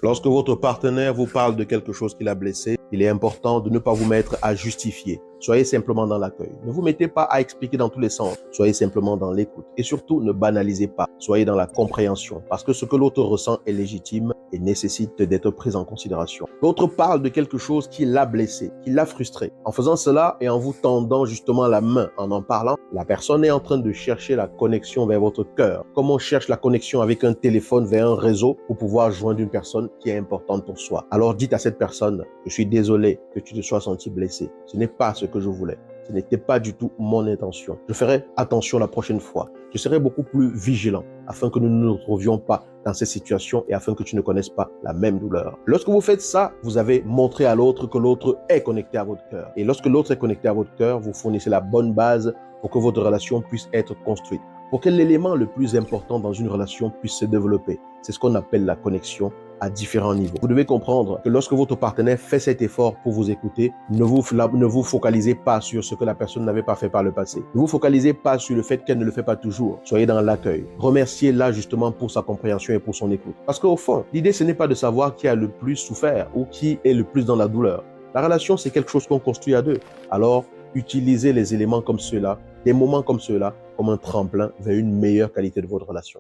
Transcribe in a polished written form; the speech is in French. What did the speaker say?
Lorsque votre partenaire vous parle de quelque chose qu'il a blessé, il est important de ne pas vous mettre à justifier. Soyez simplement dans l'accueil. Ne vous mettez pas à expliquer dans tous les sens. Soyez simplement dans l'écoute. Et surtout, ne banalisez pas. Soyez dans la compréhension. Parce que ce que l'autre ressent est légitime et nécessite d'être pris en considération. L'autre parle de quelque chose qui l'a blessé, qui l'a frustré. En faisant cela et en vous tendant justement la main, en parlant, la personne est en train de chercher la connexion vers votre cœur. Comme on cherche la connexion avec un téléphone vers un réseau pour pouvoir joindre une personne qui est importante pour soi. Alors dites à cette personne, je suis désolé que tu te sois senti blessé. Ce n'est pas ce que je voulais. Ce n'était pas du tout mon intention. Je ferai attention la prochaine fois. Je serai beaucoup plus vigilant afin que nous ne nous retrouvions pas dans ces situations et afin que tu ne connaisses pas la même douleur. Lorsque vous faites ça, vous avez montré à l'autre que l'autre est connecté à votre cœur. Et lorsque l'autre est connecté à votre cœur, vous fournissez la bonne base pour que votre relation puisse être construite. Pour que l'élément le plus important dans une relation puisse se développer, c'est ce qu'on appelle la connexion à différents niveaux. Vous devez comprendre que lorsque votre partenaire fait cet effort pour vous écouter, ne vous focalisez pas sur ce que la personne n'avait pas fait par le passé. Ne vous focalisez pas sur le fait qu'elle ne le fait pas toujours. Soyez dans l'accueil. Remerciez-la justement pour sa compréhension et pour son écoute. Parce qu'au fond, l'idée ce n'est pas de savoir qui a le plus souffert ou qui est le plus dans la douleur. La relation, c'est quelque chose qu'on construit à deux. Alors, utilisez les éléments comme ceux-là, des moments comme ceux-là, comme un tremplin vers une meilleure qualité de votre relation.